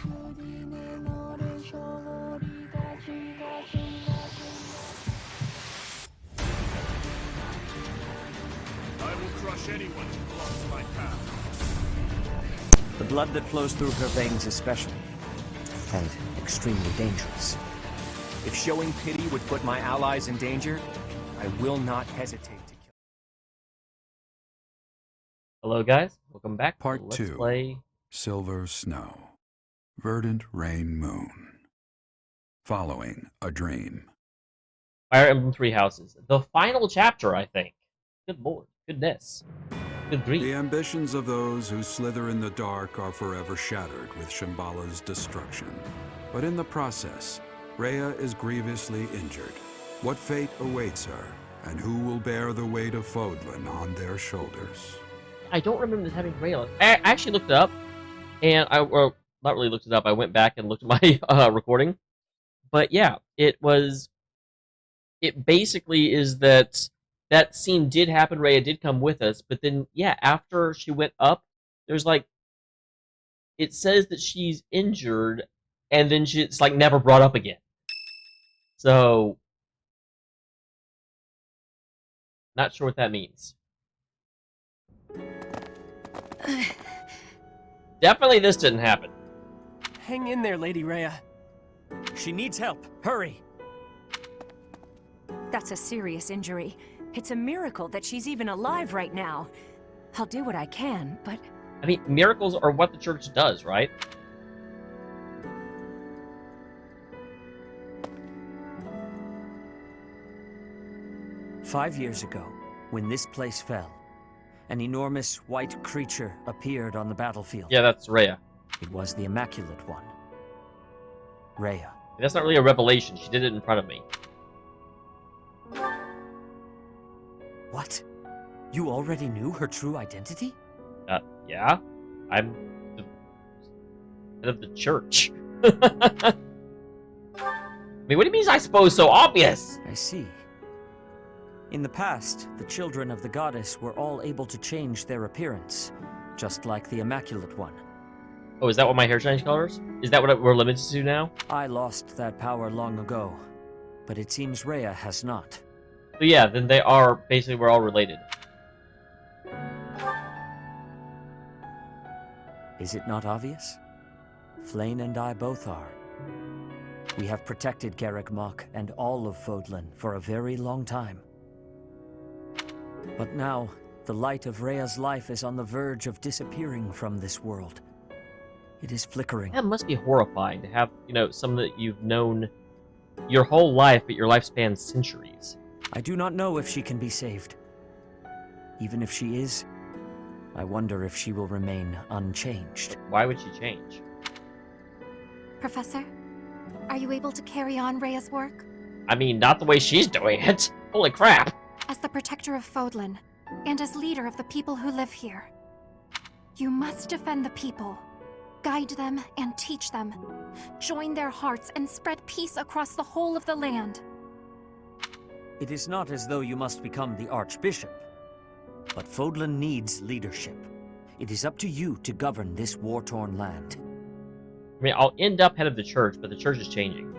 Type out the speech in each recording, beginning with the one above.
I will crush anyone who blocks my path. The blood that flows through her veins is special, and extremely dangerous. If showing pity would put my allies in danger, I will not hesitate to kill. Hello guys, welcome back to Part Let's 2. Play Silver Snow. Verdant Rain Moon. Following a Dream. Fire Emblem Three Houses. The final chapter, I think. Good lord, goodness. Good grief. The ambitions of those who slither in the dark are forever shattered with Shambhala's destruction. But in the process, Rhea is grievously injured. What fate awaits her, and who will bear the weight of Fodlan on their shoulders? I don't remember this having Rhea. I actually looked it up, and well, not really looked it up. I went back and looked at my recording. But yeah, it basically is that scene did happen. Rhea did come with us, but then, yeah, after she went up, there's like, it says that she's injured, and then it's like never brought up again. So, not sure what that means. Definitely this didn't happen. Hang in there, Lady Rhea. She needs help. Hurry! That's a serious injury. It's a miracle that she's even alive right now. I'll do what I can, but... I mean, miracles are what the church does, right? "5 years ago, when this place fell, an enormous white creature appeared on the battlefield. Yeah, that's Rhea. It was the Immaculate One. Rhea. That's not really a revelation. She did it in front of me. What? You already knew her true identity? Yeah? I'm the head of the church. I mean, what do you mean I suppose so obvious? I see. In the past, the children of the goddess were all able to change their appearance, just like the Immaculate One. Oh, is that what my hair changed colors? Is that what we're limited to now? I lost that power long ago, but it seems Rhea has not. So yeah, then they are, basically we're all related. Is it not obvious? Flayn and I both are. We have protected Garreg Mach and all of Fodlan for a very long time. But now, the light of Rhea's life is on the verge of disappearing from this world. It is flickering. That must be horrifying to have, you know, someone that you've known your whole life, but your life spans centuries. I do not know if she can be saved. Even if she is, I wonder if she will remain unchanged. Why would she change? Professor, are you able to carry on Rhea's work? I mean, not the way she's doing it. Holy crap. As the protector of Fodlan, and as leader of the people who live here, you must defend the people, guide them and teach them, join their hearts and spread peace across the whole of the land. It is not as though you must become the Archbishop, but Fodlan needs leadership. It is up to you to govern this war-torn land. I mean, I'll end up head of the church, but the church is changing.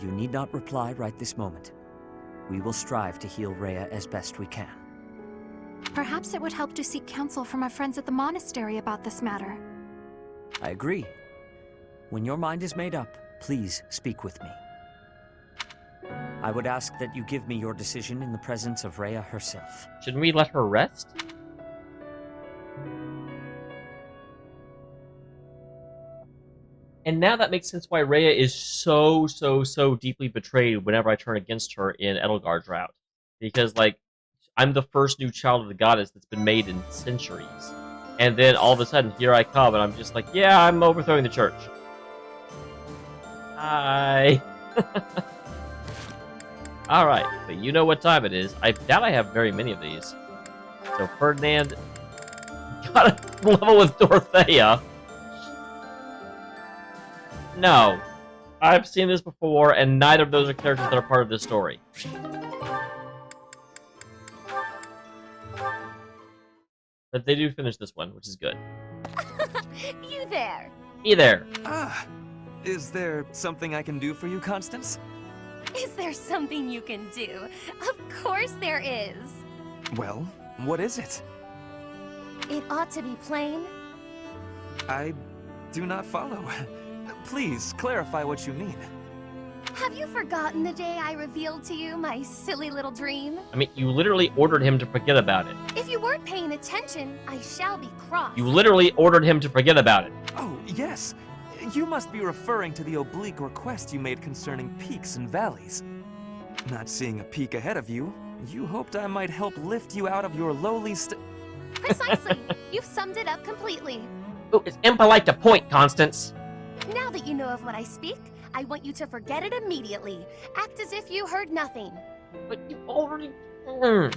You need not reply right this moment. We will strive to heal Rhea as best we can. Perhaps it would help to seek counsel from our friends at the monastery about this matter. I agree. When your mind is made up, please speak with me. I would ask that you give me your decision in the presence of Rhea herself. Shouldn't we let her rest? And now that makes sense why Rhea is so deeply betrayed whenever I turn against her in Edelgard's route. Because, like, I'm the first new child of the goddess that's been made in centuries. And then all of a sudden, here I come, and I'm just like, yeah, I'm overthrowing the church. Hi. Alright, but you know what time it is. I doubt I have very many of these. So Ferdinand got a level with Dorothea. No. I've seen this before, and neither of those are characters that are part of this story. But they do finish this one, which is good. You there. Be there. Ah, is there something I can do for you, Constance? Is there something you can do? Of course there is. Well, what is it? It ought to be plain. I do not follow. Please, clarify what you mean. Have you forgotten the day I revealed to you my silly little dream? I mean, you literally ordered him to forget about it. If you weren't paying attention, I shall be cross. You literally ordered him to forget about it. Oh, yes. You must be referring to the oblique request you made concerning peaks and valleys. Not seeing a peak ahead of you, you hoped I might help lift you out of your lowly Precisely. You've summed it up completely. Oh, it's impolite to point, Constance. Now that you know of what I speak, I want you to forget it immediately. Act as if you heard nothing. But you already...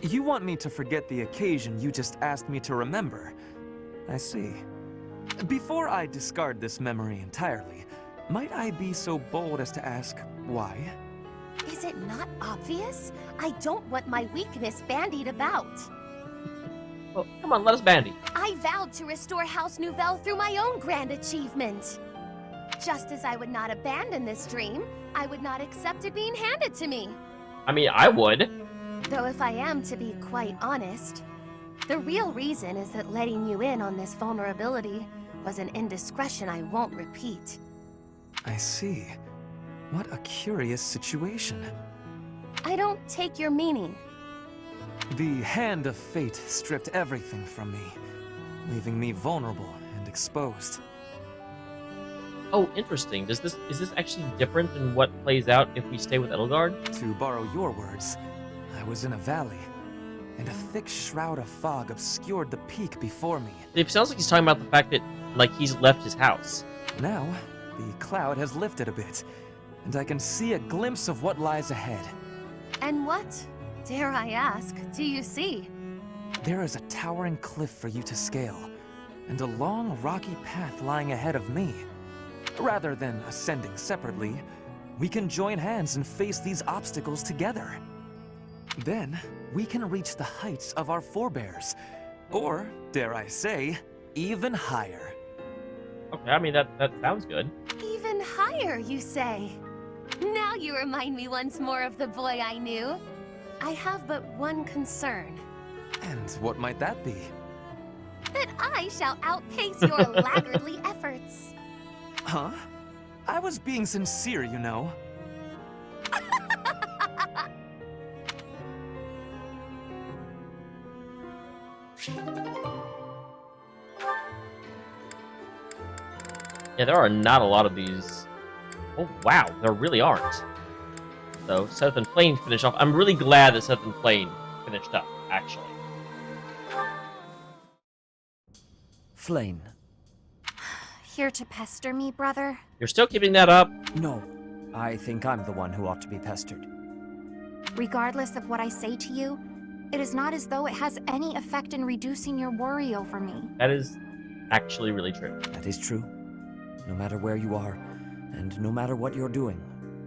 You want me to forget the occasion you just asked me to remember. I see. Before I discard this memory entirely, might I be so bold as to ask why? Is it not obvious? I don't want my weakness bandied about. Well, come on, let us bandy. I vowed to restore House Nouvelle through my own grand achievement. Just as I would not abandon this dream, I would not accept it being handed to me. I mean, I would. Though if I am to be quite honest, the real reason is that letting you in on this vulnerability was an indiscretion I won't repeat. I see. What a curious situation. I don't take your meaning. The hand of fate stripped everything from me, leaving me vulnerable and exposed. Oh, interesting. Is this actually different than what plays out if we stay with Edelgard? To borrow your words, I was in a valley, and a thick shroud of fog obscured the peak before me. It sounds like he's talking about the fact that, like, he's left his house. Now, the cloud has lifted a bit, and I can see a glimpse of what lies ahead. And what, dare I ask, do you see? There is a towering cliff for you to scale, and a long, rocky path lying ahead of me. Rather than ascending separately, we can join hands and face these obstacles together. Then, we can reach the heights of our forebears, or, dare I say, even higher. Okay, I mean, that sounds good. Even higher, you say? Now you remind me once more of the boy I knew. I have but one concern. And what might that be? That I shall outpace your laggardly efforts. Huh? I was being sincere, you know. Yeah, there are not a lot of these. Oh, wow, there really aren't. So, Seth and Plain finish off. I'm really glad that Seth and Plain finished up, actually. Flame. Here to pester me, brother? You're still keeping that up? No, I think I'm the one who ought to be pestered. Regardless of what I say to you, it is not as though it has any effect in reducing your worry over me. That is actually really true. That is true. No matter where you are, and no matter what you're doing,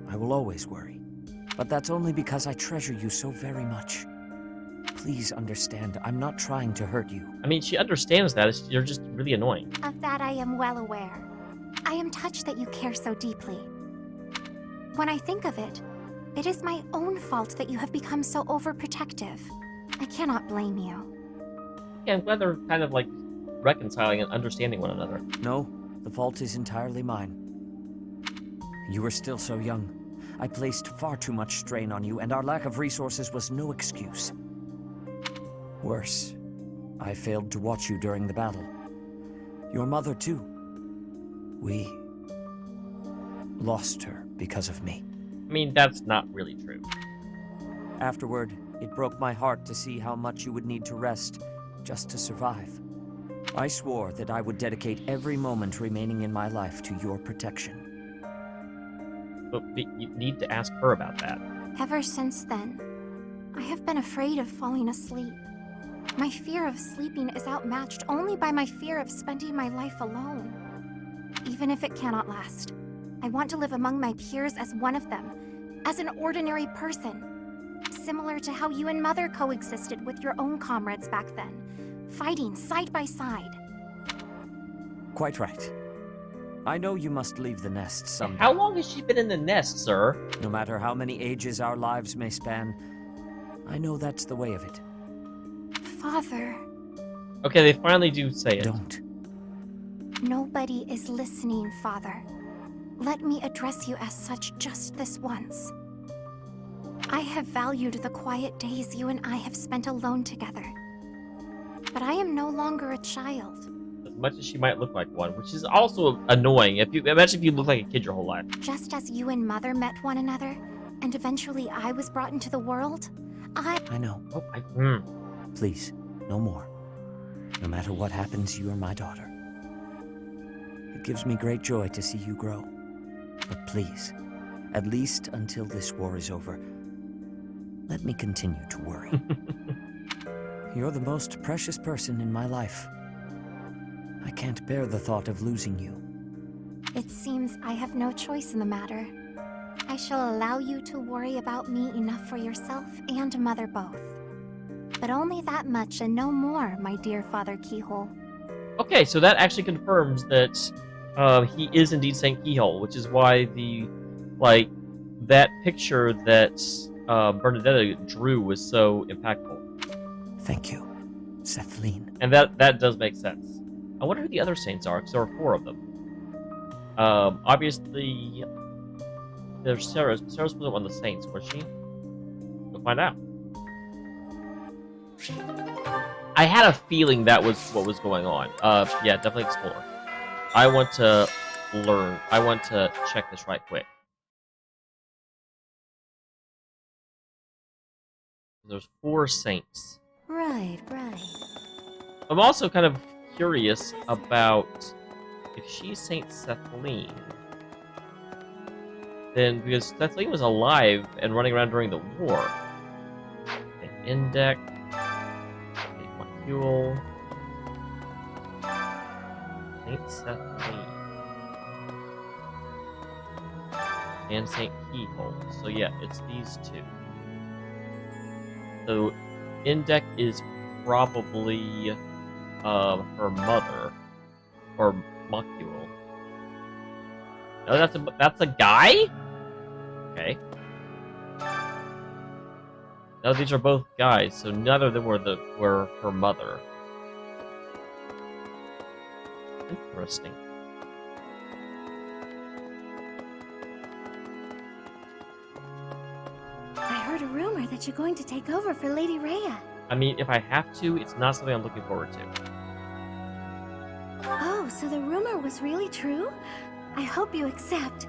I will always worry. But that's only because I treasure you so very much. Please understand, I'm not trying to hurt you. I mean, she understands that. You're just really annoying. Of that I am well aware. I am touched that you care so deeply. When I think of it, it is my own fault that you have become so overprotective. I cannot blame you. Yeah, I'm glad they're kind of like reconciling and understanding one another. No, the fault is entirely mine. You were still so young. I placed far too much strain on you, and our lack of resources was no excuse. Worse, I failed to watch you during the battle. Your mother, too. We lost her because of me. I mean, that's not really true. Afterward, it broke my heart to see how much you would need to rest just to survive. I swore that I would dedicate every moment remaining in my life to your protection. But you need to ask her about that. Ever since then, I have been afraid of falling asleep. My fear of sleeping is outmatched only by my fear of spending my life alone. Even if it cannot last, I want to live among my peers as one of them, as an ordinary person. Similar to how you and Mother coexisted with your own comrades back then, fighting side by side. Quite right. I know you must leave the nest someday. How long has she been in the nest, sir? No matter how many ages our lives may span, I know that's the way of it. Father, Okay, they finally do say it. Don't. nobody is listening, Father. Let me address you as such just this once. I have valued the quiet days you and I have spent alone together. But I am no longer a child. As much as she might look like one, which is also annoying. Imagine if you look like a kid your whole life. Just as you and Mother met one another, and eventually I was brought into the world, I know. Oh, Please, no more. No matter what happens, you are my daughter. It gives me great joy to see you grow. But please, at least until this war is over, let me continue to worry. You're the most precious person in my life. I can't bear the thought of losing you. it seems I have no choice in the matter. I shall allow you to worry about me enough for yourself and Mother both. But only that much and no more, my dear Father Keyhole. Okay, so that actually confirms that he is indeed Saint Keyhole, which is why that picture that Bernadetta drew was so impactful. Thank you, Sethlene. And that does make sense. I wonder who the other saints are, because there are 4 of them. Obviously, there's Sarah. Sarah's wasn't one of the saints, was she? We'll find out. I had a feeling that was what was going on. Yeah, definitely explore. I want to learn. I want to check this right quick. There's 4 saints. Right. I'm also kind of curious about if she's Saint Sethlene. Then, because Sethlene was alive and running around during the war. Saint Indec, Saint Macule, Saint Sethlene, and Saint Keyhole. So yeah, it's these 2. So, Indec is probably her mother, or Macule. No, that's a guy? Okay. No, these are both guys, so neither of them were her mother. Interesting. I heard a rumor that you're going to take over for Lady Rhea. I mean, if I have to, it's not something I'm looking forward to. Oh, so the rumor was really true? I hope you accept.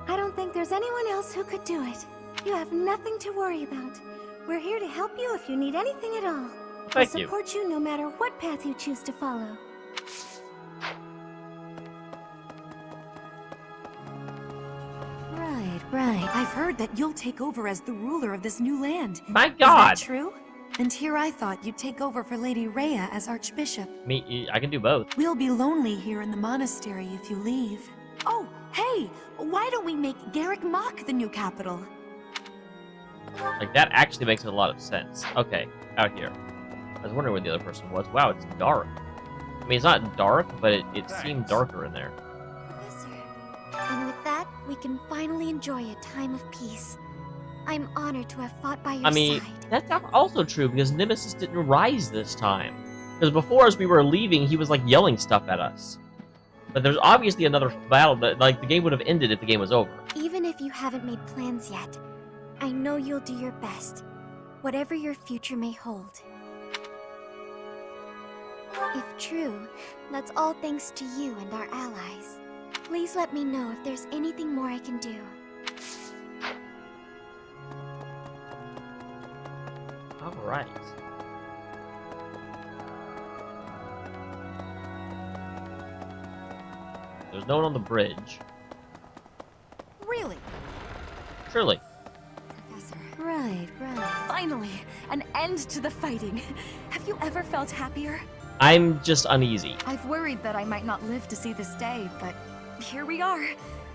I don't think there's anyone else who could do it. You have nothing to worry about. We're here to help you if you need anything at all. Thank we'll you. support you no matter what path you choose to follow. Right. I've heard that you'll take over as the ruler of this new land. My Is God! that true? And here I thought you'd take over for Lady Rhea as Archbishop. I can do both. We'll be lonely here in the monastery if you leave. Oh, hey! Why don't we make Garrick Mach the new capital? Like, that actually makes a lot of sense. Okay, out here. I was wondering where the other person was. Wow, it's dark. I mean, it's not dark, but it seemed darker in there. Professor. And with that, we can finally enjoy a time of peace. I'm honored to have fought by your I mean, side. that's also true, because Nemesis didn't rise this time. Because before, as we were leaving, he was, like, yelling stuff at us. But there's obviously another battle that, like, the game would have ended if the game was over. Even if you haven't made plans yet, I know you'll do your best, whatever your future may hold. If true, that's all thanks to you and our allies. Please let me know if there's anything more I can do. Alright. There's no one on the bridge. Really? Truly. Professor. Right. Finally, an end to the fighting. Have you ever felt happier? I'm just uneasy. I've worried that I might not live to see this day, but here we are.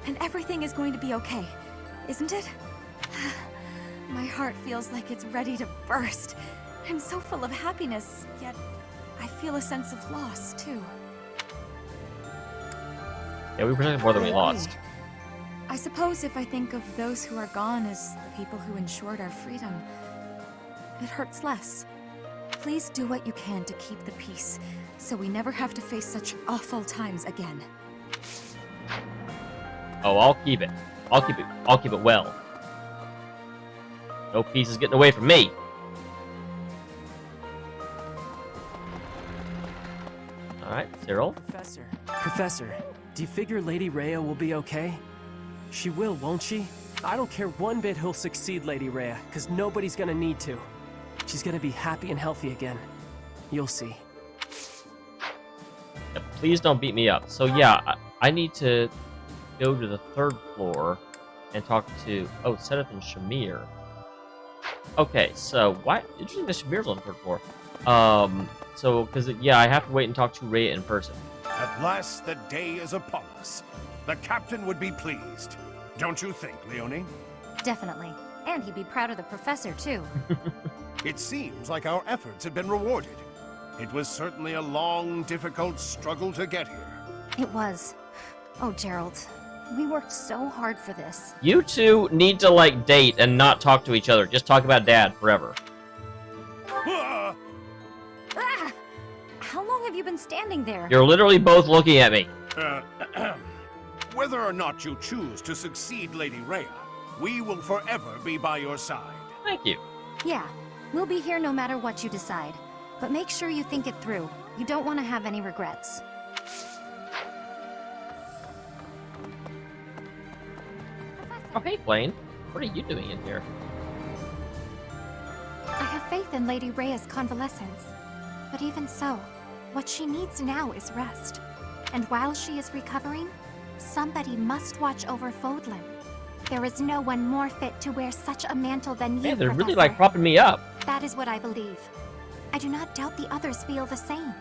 And everything is going to be okay, isn't it? My heart feels like it's ready to burst. I'm so full of happiness, yet I feel a sense of loss, too. Yeah, we protected more than we I lost. agree. I suppose if I think of those who are gone as the people who ensured our freedom, it hurts less. Please do what you can to keep the peace, so we never have to face such awful times again. Oh, I'll keep it. I'll keep it. I'll keep it well. No peace is getting away from me. All right, Cyril. Professor, do you figure Lady Rhea will be okay? She will, won't she? I don't care one bit who'll succeed Lady Rhea, because nobody's gonna need to. She's gonna be happy and healthy again. You'll see. Yeah, please don't beat me up. So yeah, I need to go to the 3rd floor and talk to Sedith and Shamir. Okay, so why? Interesting that Shamir's on the 3rd floor. So because yeah, I have to wait and talk to Rhea in person. At last the day is upon us. The captain would be pleased. Don't you think, Leonie? Definitely. And he'd be proud of the professor, too. It seems like our efforts have been rewarded. It was certainly a long, difficult struggle to get here. It was. Oh, Gerald. We worked so hard for this. You two need to like date and not talk to each other. Just talk about Dad forever. Ah! Ah! How long have you been standing there? You're literally both looking at me. Whether or not you choose to succeed Lady Rhea, we will forever be by your side. Thank you. Yeah, we'll be here no matter what you decide. But make sure you think it through. You don't want to have any regrets. Oh, hey, Blaine. What are you doing in here? I have faith in Lady Rhea's convalescence. But even so, what she needs now is rest. And while she is recovering, somebody must watch over Fodlan. There is no one more fit to wear such a mantle than you, Yeah, they're really Professor. like propping me up. That is what I believe. I do not doubt the others feel the same.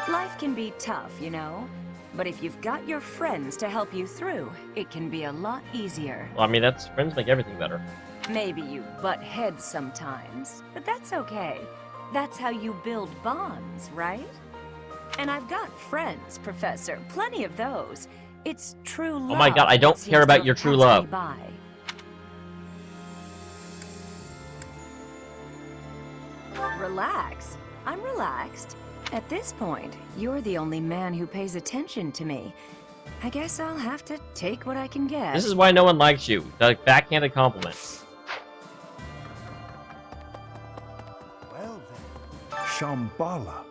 Life can be tough, you know? But if you've got your friends to help you through, it can be a lot easier. Well, I mean, that's friends make everything better. Maybe you butt heads sometimes, but that's okay. That's how you build bonds, right? And I've got friends, Professor. Plenty of those. It's true love. Oh my god, I don't that care seems about to your have true passed love. me by. Relax. I'm relaxed. At this point, you're the only man who pays attention to me. I guess I'll have to take what I can get. This is why no one likes you. Like backhanded compliments. Well then, Shambhala,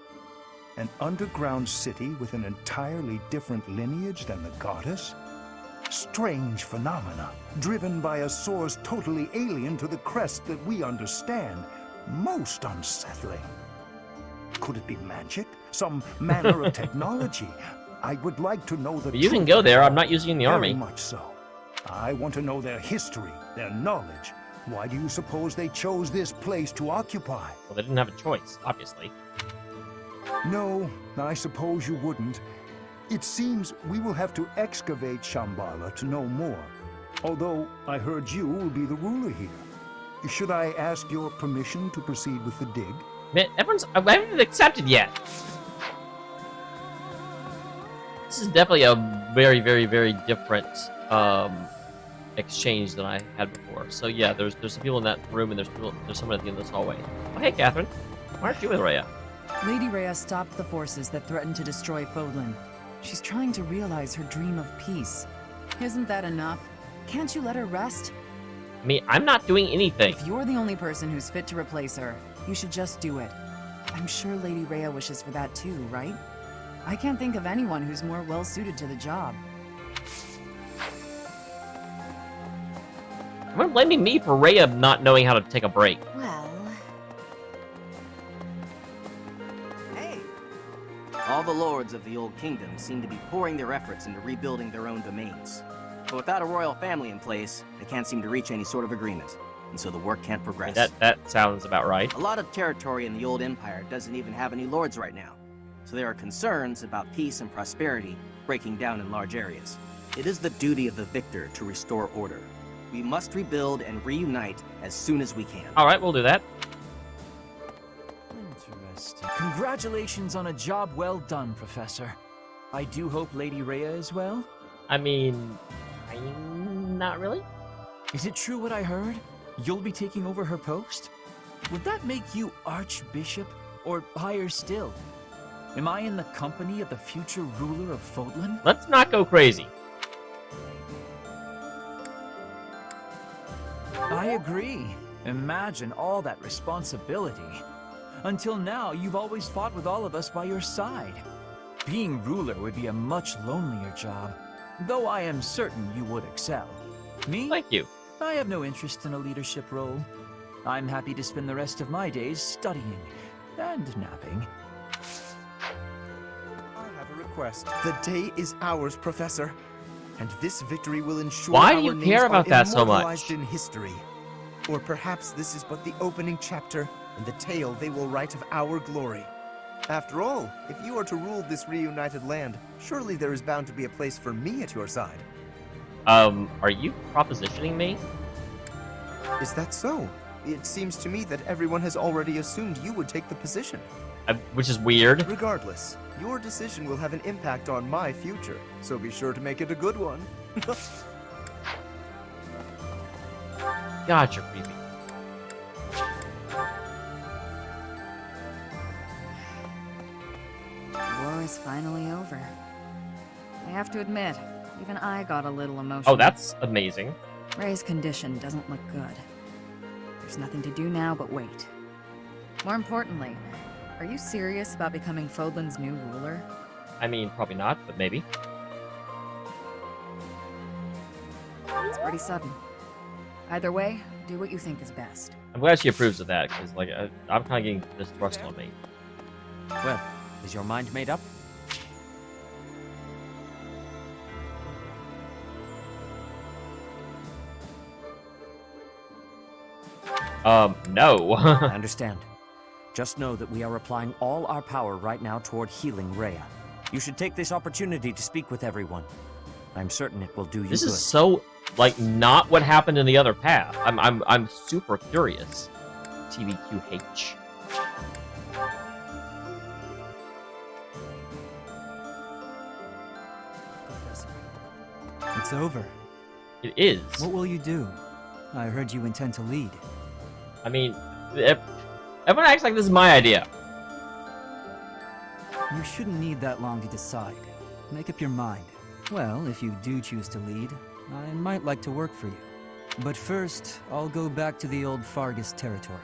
an underground city with an entirely different lineage than the goddess? Strange phenomena, driven by a source totally alien to the crest that we understand. Most unsettling. Could it be magic? Some manner of technology? I would like to know the But you can truth go there. of I'm not using you in the Very army. much so. I want to know their history, their knowledge. Why do you suppose they chose this place to occupy? Well, they didn't have a choice, obviously. No, I suppose you wouldn't. It seems we will have to excavate Shambhala to know more. Although I heard you will be the ruler here. Should I ask your permission to proceed with the dig? Man, I haven't even accepted yet. This is definitely a very, very, very different exchange than I had before. So yeah, there's some people in that room, and there's someone at the end of this hallway. Oh hey, Catherine. Why aren't you with Rhea? Lady Rhea stopped the forces that threatened to destroy Fodlan. She's trying to realize her dream of peace. Isn't that enough? Can't you let her rest? I mean, I'm not doing anything. If you're the only person who's fit to replace her, you should just do it. I'm sure Lady Rhea wishes for that too, right? I can't think of anyone who's more well-suited to the job. Everyone blaming me for Rhea not knowing how to take a break. Well... Hey! All the lords of the Old Kingdom seem to be pouring their efforts into rebuilding their own domains. But without a royal family in place, they can't seem to reach any sort of agreement, and so the work can't progress. That sounds about right. A lot of territory in the Old Empire doesn't even have any lords right now, so there are concerns about peace and prosperity breaking down in large areas. It is the duty of the victor to restore order. We must rebuild and reunite as soon as we can. All right, we'll do that. Interesting. Congratulations on a job well done, Professor. I do hope Lady Rhea is well. I mean, not really. Is it true what I heard? You'll be taking over her post? Would that make you Archbishop, or higher still? Am I in the company of the future ruler of Fodlan? Let's not go crazy. I agree. Imagine all that responsibility. Until now, you've always fought with all of us by your side. Being ruler would be a much lonelier job, though I am certain you would excel. Me? Thank you. I have no interest in a leadership role. I'm happy to spend the rest of my days studying and napping. I have a request. The day is ours, Professor. And this victory will ensure Why do our you names care about are that so immortalized much? in history. Or perhaps this is but the opening chapter in the tale they will write of our glory. After all, if you are to rule this reunited land, surely there is bound to be a place for me at your side. Are you propositioning me? Is that so? It seems to me that everyone has already assumed you would take the position. Which is weird. Regardless, your decision will have an impact on my future, so be sure to make it a good one. God, you're creepy. The war is finally over. I have to admit, even I got a little emotional. Oh, that's amazing. Ray's condition doesn't look good. There's nothing to do now but wait. More importantly, are you serious about becoming Fodlan's new ruler? I mean, probably not, but maybe. It's pretty sudden. Either way, do what you think is best. I'm glad she approves of that, because, like, I'm kind of getting this thrust on me. Well, is your mind made up? No. I understand. Just know that we are applying all our power right now toward healing Rhea. You should take this opportunity to speak with everyone. I'm certain it will do you good. This is so, like, not what happened in the other path. I'm super curious. TBQH. Professor. It's over. It is. What will you do? I heard you intend to lead. I mean, everyone acts like this is my idea. You shouldn't need that long to decide. Make up your mind. Well, if you do choose to lead, I might like to work for you. But first, I'll go back to the old Fargus territory.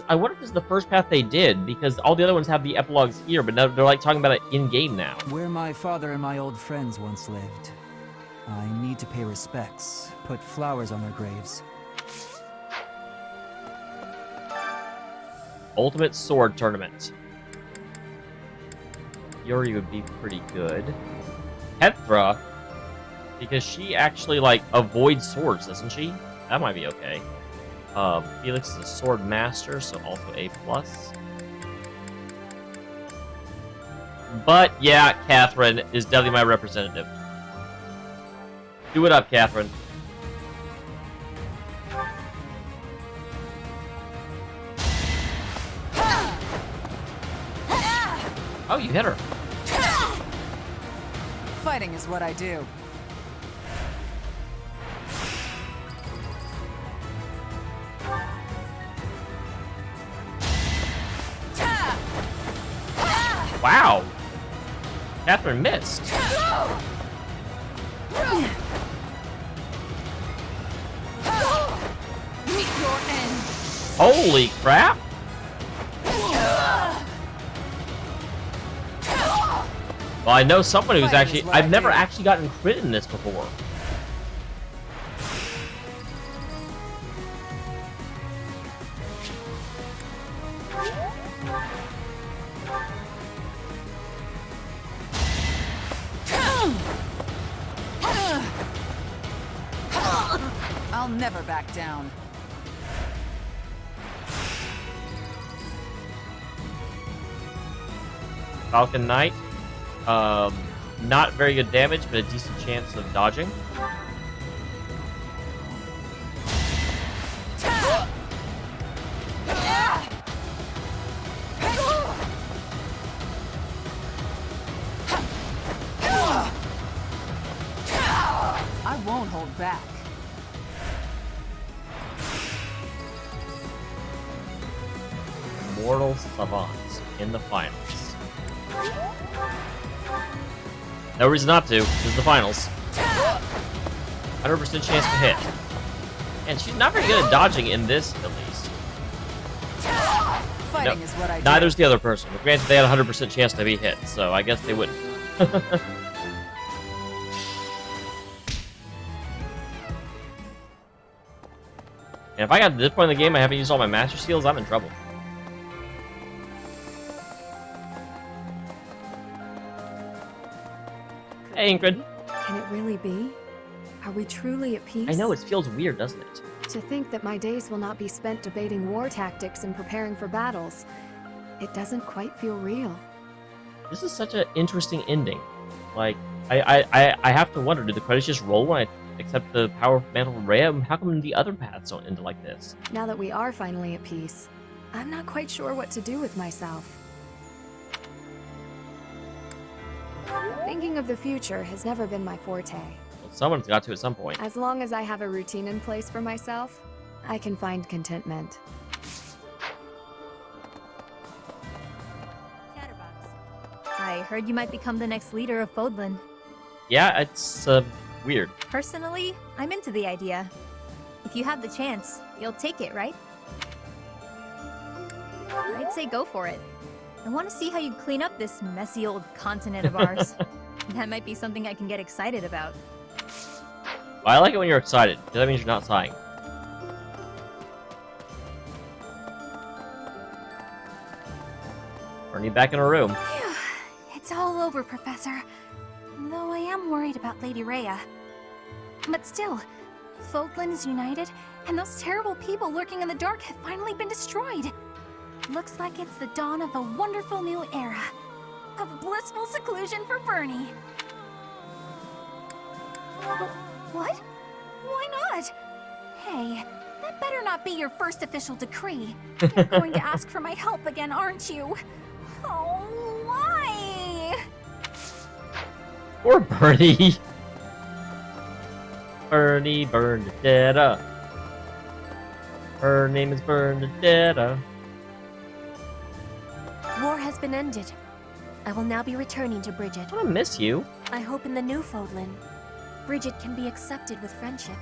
I wonder if this is the first path they did, because all the other ones have the epilogues here, but now they're like talking about it in-game now. Where my father and my old friends once lived. I need to pay respects, put flowers on their graves. Ultimate Sword Tournament. Yuri would be pretty good. Hethra, because she actually, like, avoids swords, doesn't she? That might be okay. Felix is a sword master, so also A+. But, yeah, Catherine is definitely my representative. Do it up, Catherine. Oh, you hit her. Fighting is what I do. Wow. Catherine missed. Meet your end. Holy crap. Well, I know someone who's actually... I've never actually gotten crit in this before. I'll never back down. Falcon Knight. not very good damage, but a decent chance of dodging. I won't hold back. Mortal Savants in the finals. No reason not to. This is the finals. 100% chance to hit. And she's not very good at dodging in this, at least. Fighting is what I do. Neither's the other person. But granted, they had a 100% chance to be hit, so I guess they wouldn't. And if I got to this point in the game, I haven't used all my master seals, I'm in trouble. Hey, Ingrid. Can it really be? Are we truly at peace? I know, it feels weird, doesn't it? To think that my days will not be spent debating war tactics and preparing for battles. It doesn't quite feel real. This is such an interesting ending. Like, I have to wonder, did the credits just roll when I accept the power of Mantle from Rhea? How come the other paths don't end like this? Now that we are finally at peace, I'm not quite sure what to do with myself. Thinking of the future has never been my forte. Well, someone's got to at some point. As long as I have a routine in place for myself, I can find contentment. I heard you might become the next leader of Fodlan. Yeah, it's weird. Personally, I'm into the idea. If you have the chance, you'll take it, right? I'd say go for it. I want to see how you clean up this messy old continent of ours. That might be something I can get excited about. Well, I like it when you're excited, because that means you're not sighing. Bernie back in her room. It's all over, Professor. Though I am worried about Lady Rhea. But still, Fodlan is united, and those terrible people lurking in the dark have finally been destroyed. Looks like it's the dawn of a wonderful new era. Of blissful seclusion for Bernie. What? Why not? Hey, that better not be your first official decree. You're going to ask for my help again, aren't you? Oh, why? Poor Bernie. Bernie Bernadetta. Her name is Bernadetta. War has been ended. I will now be returning to Bridget. I miss you. I hope in the new Fodlan, Bridget can be accepted with friendship.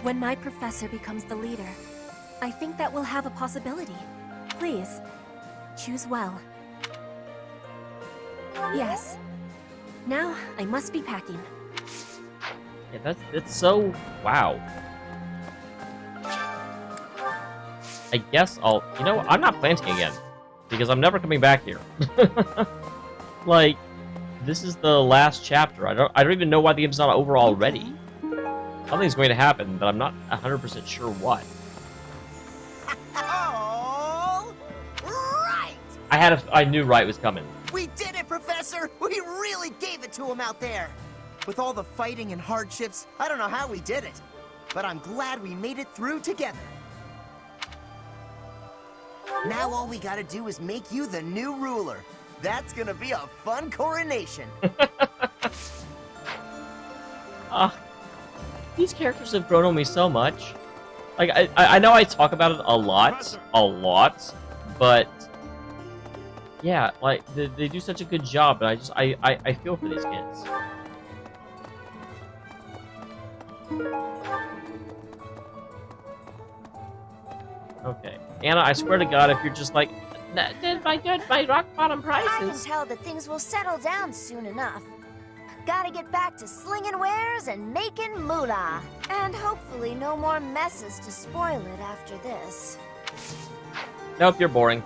When my professor becomes the leader, I think that we'll have a possibility. Please, choose well. Yes. Now, I must be packing. Yeah, that's so... wow. I guess I'll... You know, I'm not planting again. Because I'm never coming back here. Like, this is the last chapter. I don't even know why the game's not over already. Something's going to happen, but I'm not 100% sure what. All right! I knew right was coming. We did it, Professor! We really gave it to him out there! With all the fighting and hardships, I don't know how we did it. But I'm glad we made it through together. Now all we gotta do is make you the new ruler. That's gonna be a fun coronation. These characters have grown on me so much. Like, I know I talk about it a lot, but yeah, like, they do such a good job, and I feel for these kids. Okay. Anna, I swear to God, if you're just like, my rock bottom prices. I can tell that things will settle down soon enough. Gotta get back to slinging wares and making moolah. And hopefully no more messes to spoil it after this. Nope, you're boring.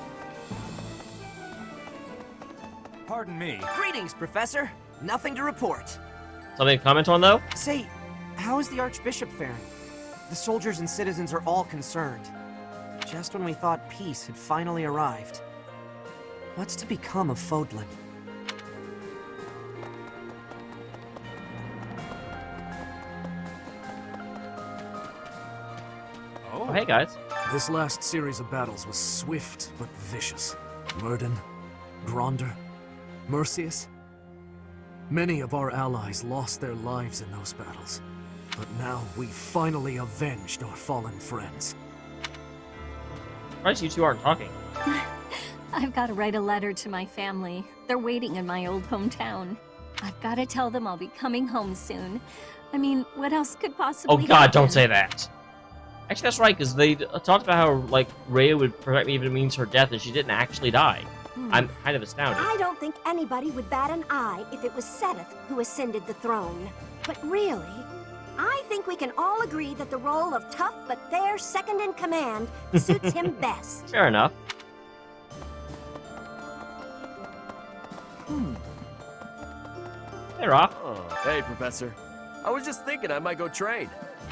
Pardon me. Greetings, Professor. Nothing to report. Something to comment on, though? Say, how is the Archbishop faring? The soldiers and citizens are all concerned. Just when we thought peace had finally arrived. What's to become of Fodlan? Oh, hey guys. This last series of battles was swift but vicious. Murden, Gronder, Mercius. Many of our allies lost their lives in those battles. But now we've finally avenged our fallen friends. Surprised you two aren't talking. I've got to write a letter to my family. They're waiting in my old hometown. I've got to tell them I'll be coming home soon. I mean, what else could possibly Oh god, happen? don't say that. Actually, that's right, because they talked about how, like, Rhea would protect me even means her death, and she didn't actually die. I'm kind of astounded. I don't think anybody would bat an eye if it was Seth who ascended the throne. But really, I think we can all agree that the role of tough but fair second in command suits him best. Fair enough. Hey, Roth. Oh, hey, Professor. I was just thinking I might go train.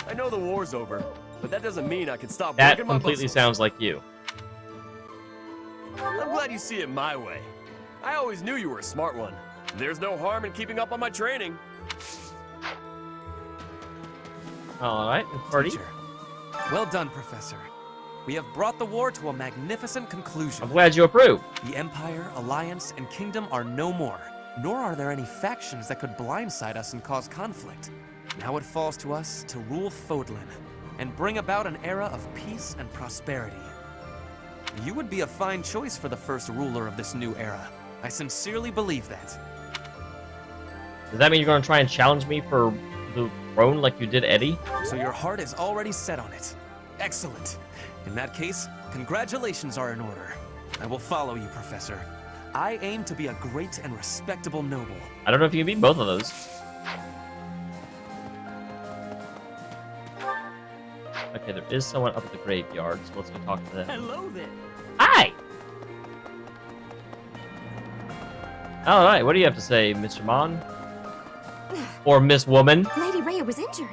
I know the war's over, but that doesn't mean I can stop That working my completely muscles. sounds like you. I'm glad you see it my way. I always knew you were a smart one. There's no harm in keeping up on my training. Alright, party. Teacher. Well done, Professor. We have brought the war to a magnificent conclusion. I'm glad you approve. The Empire, Alliance, and Kingdom are no more, nor are there any factions that could blindside us and cause conflict. Now it falls to us to rule Fodlan and bring about an era of peace and prosperity. You would be a fine choice for the first ruler of this new era. I sincerely believe that. Does that mean you're going to try and challenge me for the throne like you did Eddie? So your heart is already set on it. Excellent. In that case, congratulations are in order. I will follow you, Professor. I aim to be a great and respectable noble. I don't know if you can beat both of those. Okay, there is someone up at the graveyard, so let's go talk to them. Hello there. Hi! Alright, what do you have to say, Mr. Mon? Or Miss Woman? Lady Rhea was injured.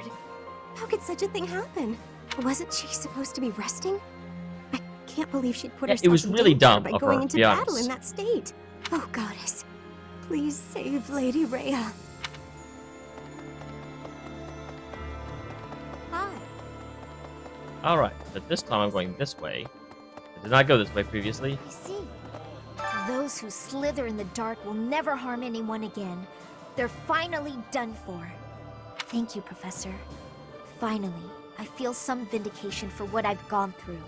How could such a thing happen? Wasn't she supposed to be resting? I can't believe she'd put Yeah, herself it was in really danger dumb by of going her, into to be battle honest. in that state. Oh, goddess. Please save Lady Rhea. Hi. Alright, but this time I'm going this way. I did not go this way previously. I see. Those who slither in the dark will never harm anyone again. They're finally done for. Thank you, Professor. Finally, I feel some vindication for what I've gone through.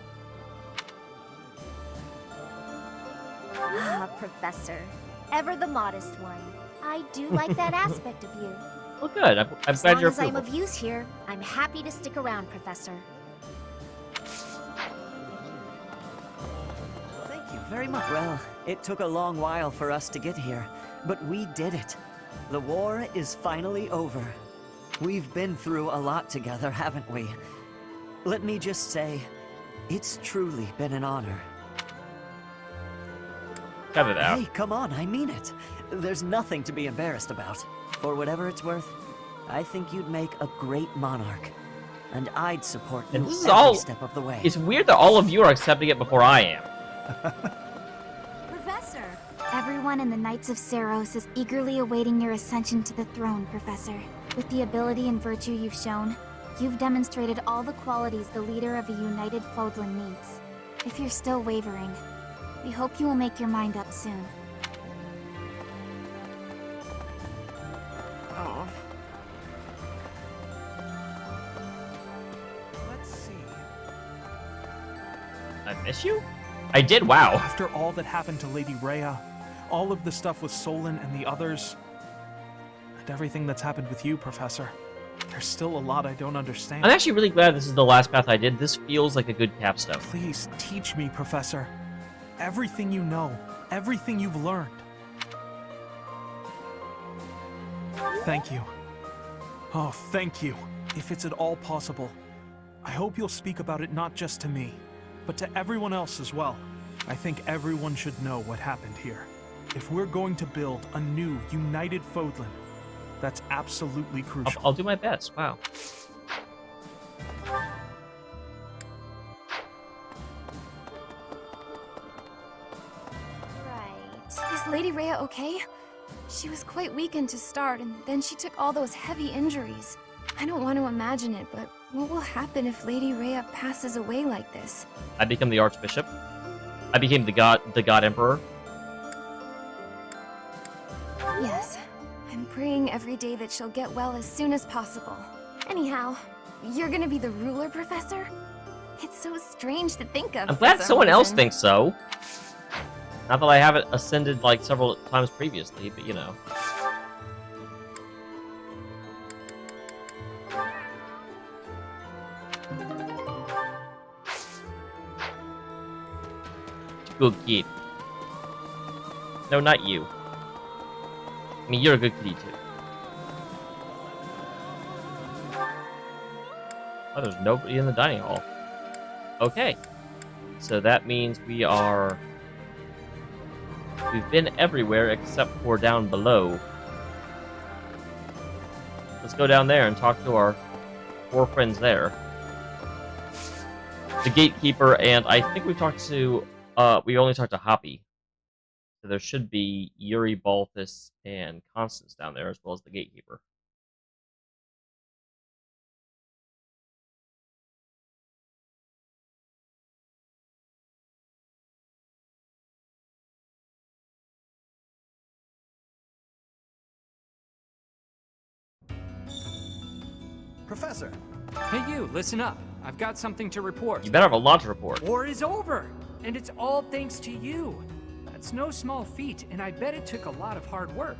Ah, Professor. Ever the modest one. I do like that aspect of you. Well, good. I'm As glad long you're as I'm approval. of use here, I'm happy to stick around, Professor. Thank you very much. Well, it took a long while for us to get here, but we did it. The war is finally over. We've been through a lot together, haven't we? Let me just say, it's truly been an honor. Cut it out. Hey, come on, I mean it. There's nothing to be embarrassed about. For whatever it's worth, I think you'd make a great monarch. And I'd support you And this is every all- step of the way. It's weird that all of you are accepting it before I am. Professor! Everyone in the Knights of Seros is eagerly awaiting your ascension to the throne, Professor. With the ability and virtue you've shown, you've demonstrated all the qualities the leader of a united Fodlan needs. If you're still wavering, we hope you will make your mind up soon. Oh. Let's see. I miss you? I did, wow. After all that happened to Lady Rhea, all of the stuff with Solon and the others, and everything that's happened with you, Professor, there's still a lot I don't understand. I'm actually really glad this is the last path I did. This feels like a good capstone. Please teach me, Professor. Everything you know, everything you've learned. Thank you. Oh, thank you. If it's at all possible, I hope you'll speak about it not just to me, but to everyone else as well. I think everyone should know what happened here. If we're going to build a new, united Fodlan, that's absolutely crucial. I'll do my best. Wow. Is Lady Rhea okay? She was quite weakened to start, and then she took all those heavy injuries. I don't want to imagine it, but What will happen if Lady Rhea passes away like this? I become the Archbishop. I became the God Emperor. Yes. I'm praying every day that she'll get well as soon as possible. Anyhow, you're gonna be the ruler, Professor? It's so strange to think of. I'm glad for some someone else reason. thinks so. Not that I haven't ascended like several times previously, but you know. Good kid. No, not you. I mean, you're a good kitty too. Oh, there's nobody in the dining hall. Okay. So that means we've been everywhere except for down below. Let's go down there and talk to our 4 friends there. The gatekeeper, and I think we've talked to, we only talked to Hoppy. So there should be Yuri, Balthus, and Constance down there, as well as the gatekeeper. Professor! Hey you, listen up. I've got something to report. You better have a lot to report. War is over, and it's all thanks to you. That's no small feat, and I bet it took a lot of hard work.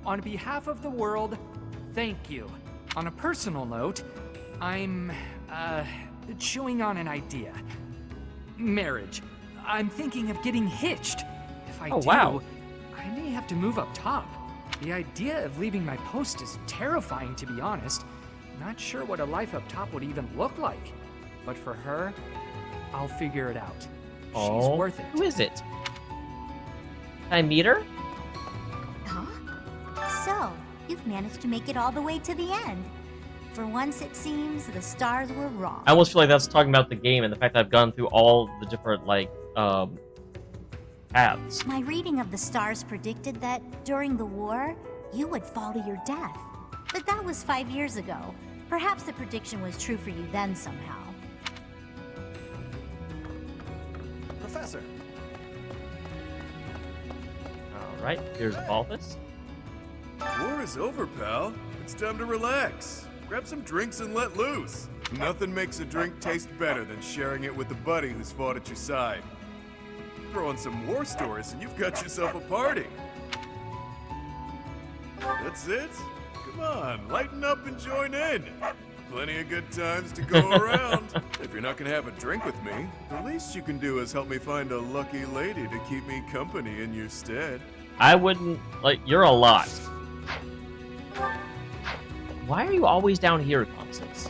On behalf of the world, thank you. On a personal note, I'm, chewing on an idea. Marriage. I'm thinking of getting hitched. If I do, wow. I may have to move up top. The idea of leaving my post is terrifying, to be honest. Not sure what a life up top would even look like. But for her, I'll figure it out. She's worth it. Who is it? Can I meet her? So, you've managed to make it all the way to the end. For once, it seems the stars were wrong. I almost feel like that's talking about the game and the fact that I've gone through all the different, like, paths. My reading of the stars predicted that during the war, you would fall to your death. But that was 5 years ago. Perhaps the prediction was true for you then somehow. Professor! Alright, here's Balthus. War is over, pal. It's time to relax. Grab some drinks and let loose. Nothing makes a drink taste better than sharing it with the buddy who's fought at your side. Throw in some war stories and you've got yourself a party. That's it. Come on, lighten up and join in. Plenty of good times to go around. If you're not gonna have a drink with me, the least you can do is help me find a lucky lady to keep me company in your stead. I wouldn't, like, you're a lot. Why are you always down here, Constance?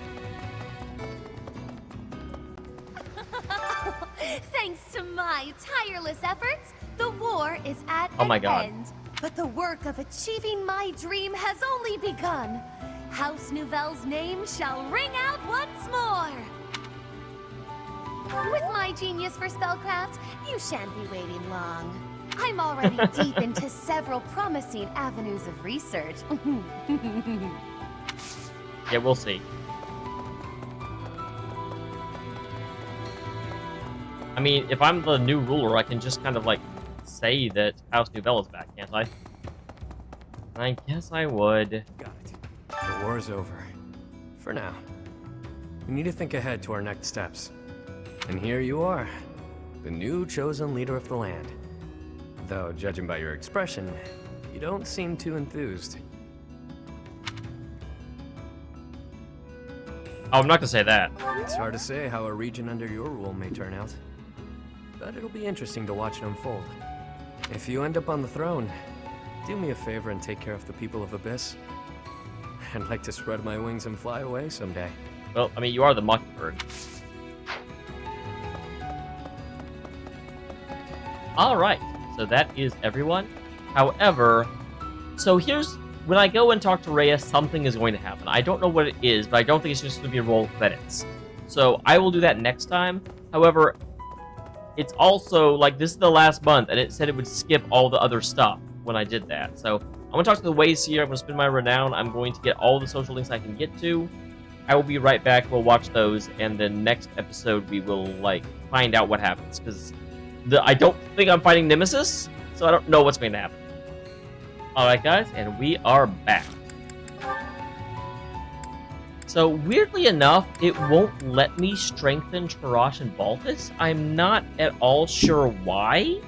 Thanks to my tireless efforts, the war is at Oh my an God. end. But the work of achieving my dream has only begun. House Nouvelle's name shall ring out once more. With my genius for spellcraft, you shan't be waiting long. I'm already deep into several promising avenues of research. Yeah, we'll see. I mean, if I'm the new ruler, I can just kind of, like, say that House Nouvelle is back, can't I? I guess I would. Got it. The war is over. For now. We need to think ahead to our next steps. And here you are, the new chosen leader of the land. Though, judging by your expression, you don't seem too enthused. Oh, I'm not gonna say that. It's hard to say how a region under your rule may turn out. But it'll be interesting to watch it unfold. If you end up on the throne, do me a favor and take care of the people of Abyss. I'd like to spread my wings and fly away someday. Well, I mean, you are the Mockingbird. Alright, so that is everyone. However, so here's... When I go and talk to Rhea, something is going to happen. I don't know what it is, but I don't think it's just going to be roll credits. So I will do that next time. However, it's also, like, this is the last month, and it said it would skip all the other stuff when I did that. So I'm going to talk to the Ways here, I'm going to spend my renown, I'm going to get all the social links I can get to, I will be right back. We'll watch those, and then next episode we will like find out what happens because I don't think I'm fighting Nemesis, so I don't know what's going to happen. All right, guys, and we are back. So weirdly enough, it won't let me strengthen Tarash and Balthus. I'm not at all sure why.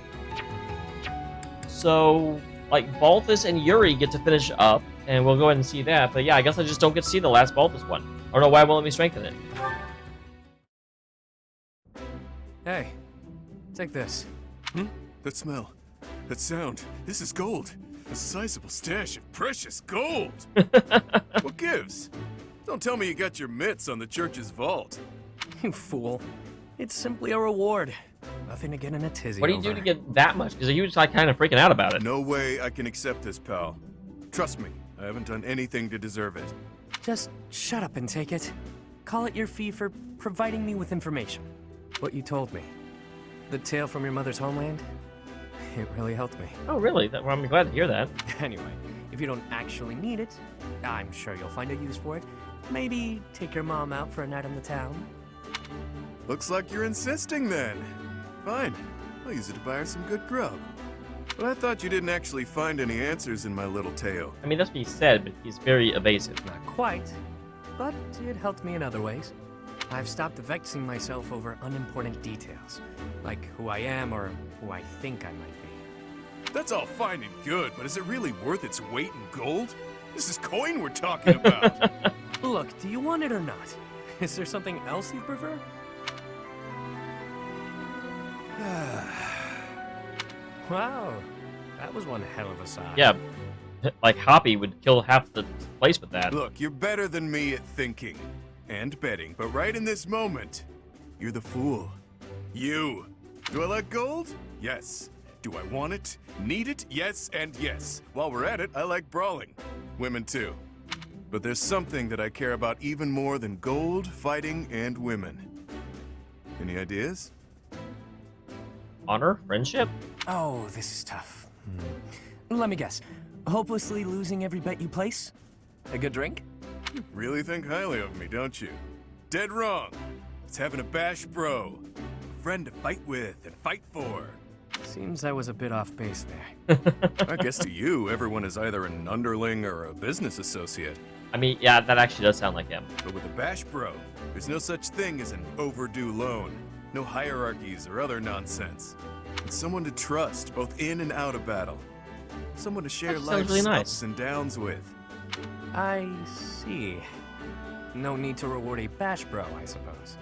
So, like, Balthus and Yuri get to finish up, and we'll go ahead and see that. But yeah, I guess I just don't get to see the last Balthus one. I don't know why it won't let me strengthen it. Hey, take this. That smell. That sound. This is gold. A sizable stash of precious gold. What gives? Don't tell me you got your mitts on the church's vault. You fool. It's simply a reward. Nothing to get in a tizzy What do you do to get that much? Because you was like kind of freaking out about it. No way I can accept this, pal. Trust me, I haven't done anything to deserve it. Just shut up and take it. Call it your fee for providing me with information. What you told me. The tale from your mother's homeland? It really helped me. Oh, really? Well, I'm glad to hear that. Anyway, if you don't actually need it, I'm sure you'll find a use for it. Maybe take your mom out for a night in the town. Looks like you're insisting then. Fine, I'll use it to buy her some good grub. But I thought you didn't actually find any answers in my little tale. I mean, that's what he said, but he's very evasive. Not quite, but it helped me in other ways. I've stopped vexing myself over unimportant details, like who I am or who I think I might be. That's all fine and good, but is it really worth its weight in gold? This is coin we're talking about. Look, do you want it or not? Is there something else you prefer? Wow, that was one hell of a sigh. Yeah, like Hoppy would kill half the place with that. Look, you're better than me at thinking and betting, but right in this moment, you're the fool. You. Do I like gold? Yes. Do I want it? Need it? Yes and yes. While we're at it, I like brawling. Women too. But there's something that I care about even more than gold, fighting, and women. Any ideas? Honor? Friendship? Oh, this is tough. Let me guess. Hopelessly losing every bet you place? A good drink? You really think highly of me, don't you? Dead wrong. It's having a bash bro. A friend to fight with and fight for. Seems I was a bit off base there. I guess to you, everyone is either an underling or a business associate. I mean, yeah, that actually does sound like him. But with a bash bro, there's no such thing as an overdue loan. No hierarchies or other nonsense. It's someone to trust, both in and out of battle. Someone to share life's really nice. ups and downs with. I see. No need to reward a bash bro, I suppose.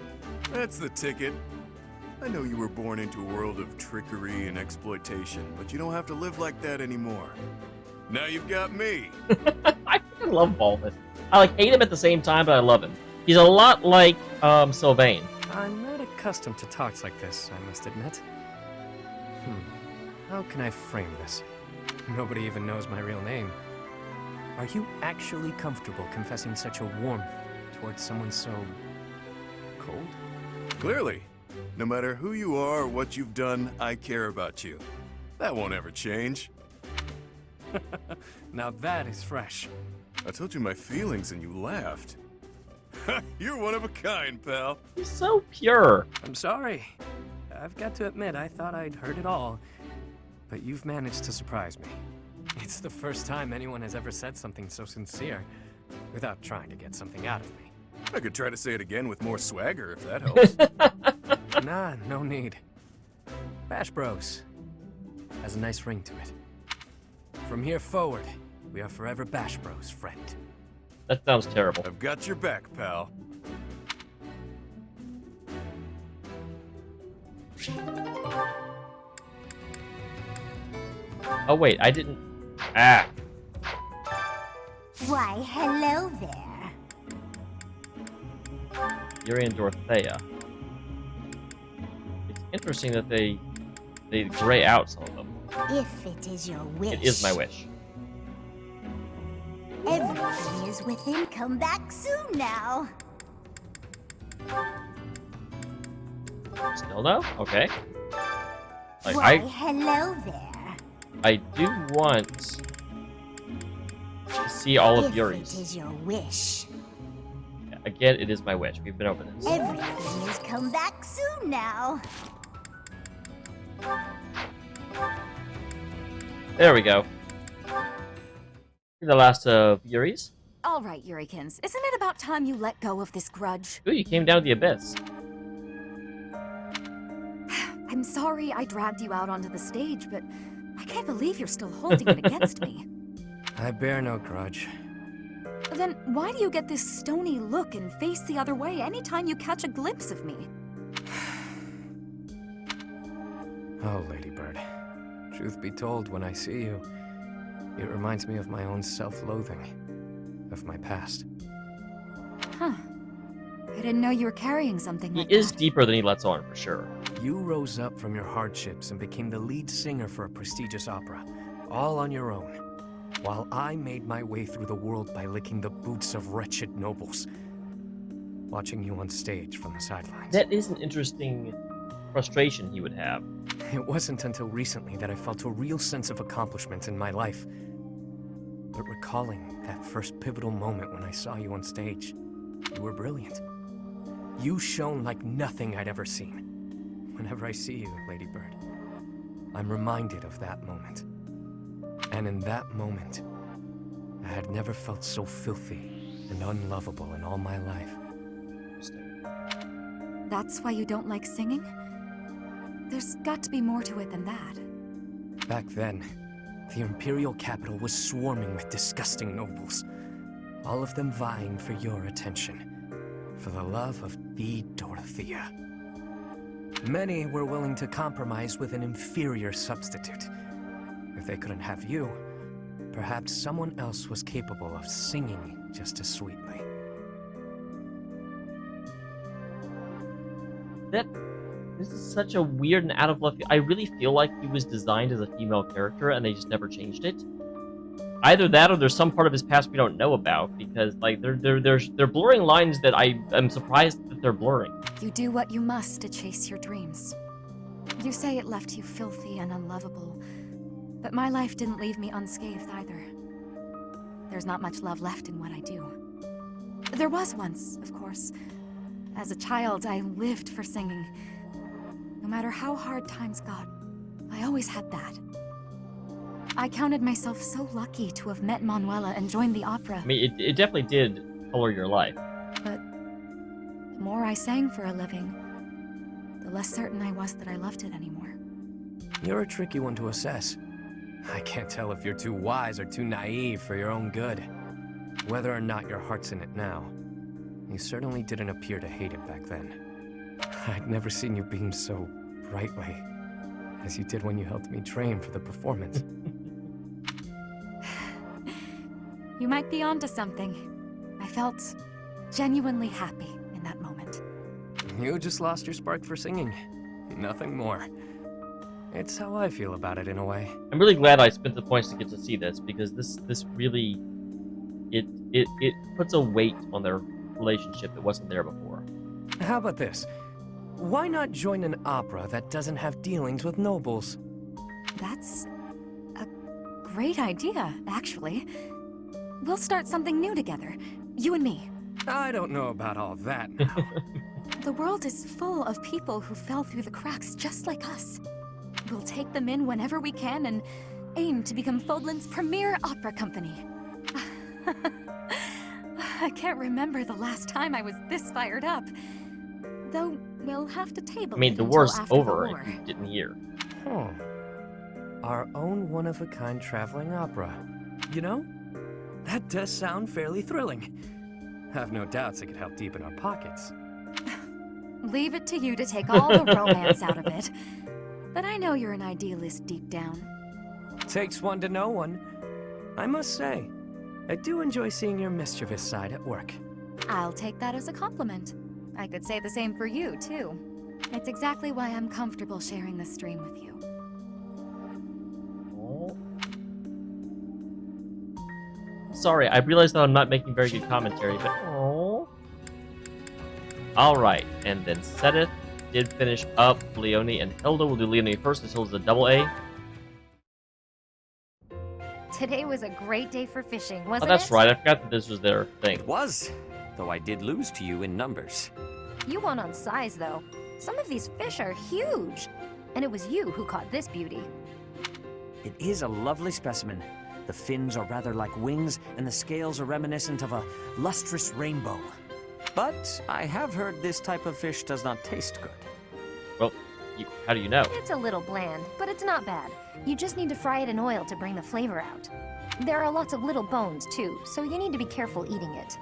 That's the ticket. I know you were born into a world of trickery and exploitation, but you don't have to live like that anymore. Now you've got me. I fucking love Balthus. I like hate him at the same time, but I love him. He's a lot like Sylvain. I'm not accustomed to talks like this, I must admit. How can I frame this? Nobody even knows my real name. Are you actually comfortable confessing such a warmth towards someone so cold? Clearly. No matter who you are or what you've done, I care about you. That won't ever change. Now that is fresh. I told you my feelings and you laughed. You're one of a kind, pal. He's so pure. I'm sorry. I've got to admit, I thought I'd heard it all. But you've managed to surprise me. It's the first time anyone has ever said something so sincere without trying to get something out of me. I could try to say it again with more swagger if that helps. Nah, no need. Bash Bros has a nice ring to it. From here forward, we are forever Bash Bros, friend. That sounds terrible. I've got your back, pal. Oh wait, I didn't... Ah. Why, hello there. Yuri and Dorothea. It's interesting that they gray out some of them. If it is your wish. It is my wish. Everything is within. Come back soon now. Still no? Okay. Like, Why, hello there. I do want to see all of if Yuri's. It is your wish. Again, it is my wish. We've been over this. Everything has come back soon now. There we go. The last of Yuri's. All right, Yurikins, isn't it about time you let go of this grudge? Ooh, you came down to the abyss. I'm sorry I dragged you out onto the stage, but I can't believe you're still holding it against me. I bear no grudge. Then why do you get this stony look and face the other way anytime you catch a glimpse of me? Oh, Ladybird. Truth be told, when I see you, it reminds me of my own self-loathing, of my past. Huh. I didn't know you were carrying something He like is that. deeper than he lets on, for sure. You rose up from your hardships and became the lead singer for a prestigious opera, all on your own, while I made my way through the world by licking the boots of wretched nobles, watching you on stage from the sidelines. That is an interesting frustration he would have. It wasn't until recently that I felt a real sense of accomplishment in my life. But recalling that first pivotal moment when I saw you on stage, you were brilliant. You shone like nothing I'd ever seen. Whenever I see you, Ladybird, I'm reminded of that moment. And in that moment, I had never felt so filthy and unlovable in all my life. That's why you don't like singing? There's got to be more to it than that. Back then, the Imperial capital was swarming with disgusting nobles, all of them vying for your attention, for the love of the Dorothea. Many were willing to compromise with an inferior substitute. If they couldn't have you, perhaps someone else was capable of singing just as sweetly. This is such a weird and out of left. I really feel like he was designed as a female character and they just never changed it. Either that or there's some part of his past we don't know about, because like they're blurring lines that I am surprised that they're blurring. You do what you must to chase your dreams. You say it left you filthy and unlovable, but my life didn't leave me unscathed either. There's not much love left in what I do. There was once, of course. As a child, I lived for singing. No matter how hard times got, I always had that. I counted myself so lucky to have met Manuela and joined the opera. I mean, it definitely did color your life. But the more I sang for a living, the less certain I was that I loved it anymore. You're a tricky one to assess. I can't tell if you're too wise or too naive for your own good. Whether or not your heart's in it now, you certainly didn't appear to hate it back then. I'd never seen you beam so brightly as you did when you helped me train for the performance. You might be onto something. I felt genuinely happy in that moment. You just lost your spark for singing. Nothing more. It's how I feel about it in a way. I'm really glad I spent the points to get to see this, because this really it puts a weight on their relationship that wasn't there before. How about this? Why not join an opera that doesn't have dealings with nobles? That's a great idea, actually. We'll start something new together, you and me. I don't know about all that now. The world is full of people who fell through the cracks just like us. We'll take them in whenever we can and aim to become Fodlan's premier opera company. I can't remember the last time I was this fired up. Though, we'll have to table I mean, it the until war's after over the war. if you didn't hear. Huh. Our own one-of-a-kind traveling opera. You know, that does sound fairly thrilling. Have no doubts it could help deepen our pockets. Leave it to you to take all the romance out of it. But I know you're an idealist deep down. Takes one to know one. I must say, I do enjoy seeing your mischievous side at work. I'll take that as a compliment. I could say the same for you, too. It's exactly why I'm comfortable sharing this stream with you. Sorry, I realized that I'm not making very good commentary, but oh. Alright, and then Sedith did finish up Leone and Hilda. We'll do Leone first, because Hilda's a double A. Today was a great day for fishing, wasn't Oh, that's it? right, I forgot that this was their thing. It was. though I did lose to you in numbers. You won on size, though. Some of these fish are huge. And it was you who caught this beauty. It is a lovely specimen. The fins are rather like wings, and the scales are reminiscent of a lustrous rainbow. But I have heard this type of fish does not taste good. Well, how do you know? It's a little bland, but it's not bad. You just need to fry it in oil to bring the flavor out. There are lots of little bones, too, so you need to be careful eating it.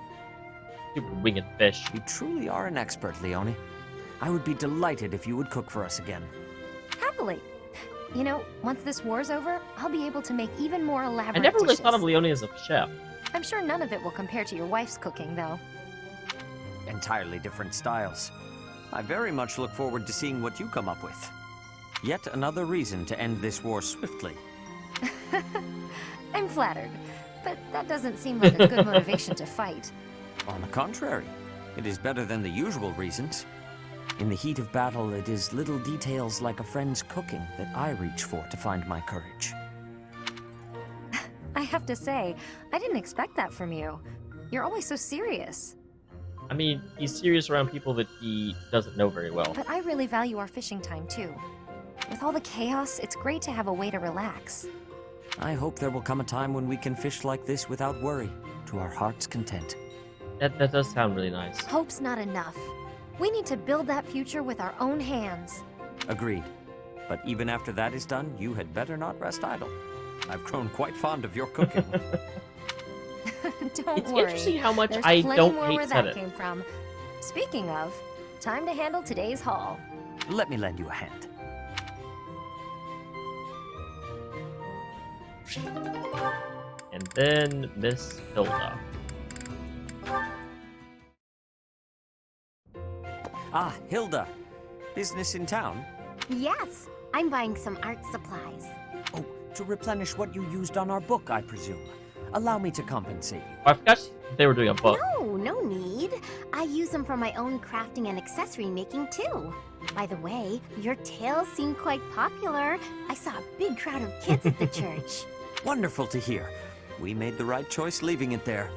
Stupid winged fish. You truly are an expert, Leone. I would be delighted if you would cook for us again. Happily. You know, once this war's over, I'll be able to make even more elaborate I never really dishes. thought of Leone as a chef. I'm sure none of it will compare to your wife's cooking, though. Entirely different styles. I very much look forward to seeing what you come up with. Yet another reason to end this war swiftly. I'm flattered, but that doesn't seem like a good motivation to fight. On the contrary, it is better than the usual reasons. In the heat of battle, it is little details like a friend's cooking that I reach for to find my courage. I have to say, I didn't expect that from you. You're always so serious. I mean, he's serious around people that he doesn't know very well. But I really value our fishing time, too. With all the chaos, it's great to have a way to relax. I hope there will come a time when we can fish like this without worry, to our heart's content. That does sound really nice. Hope's not enough. We need to build that future with our own hands. Agreed. But even after that is done, you had better not rest idle. I've grown quite fond of your cooking. Don't It's worry. interesting how much There's I plenty don't more hate where that Senate. came from. Speaking of, time to handle today's haul. Let me lend you a hand. And then Miss Hilda. Ah, Hilda. Business in town? Yes, I'm buying some art supplies. Oh, to replenish what you used on our book, I presume. Allow me to compensate you. I forgot they were doing a book. No, no need. I use them for my own crafting and accessory making too. By the way, your tales seem quite popular. I saw a big crowd of kids at the church. Wonderful to hear. We made the right choice leaving it there.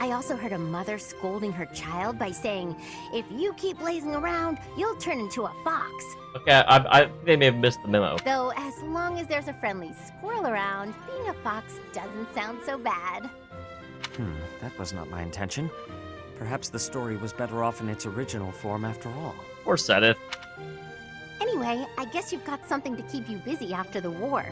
I also heard a mother scolding her child by saying, if you keep lazing around, you'll turn into a fox. Okay, I think they may have missed the memo. Though, as long as there's a friendly squirrel around, being a fox doesn't sound so bad. That was not my intention. Perhaps the story was better off in its original form after all. Poor Sedith. Anyway, I guess you've got something to keep you busy after the war.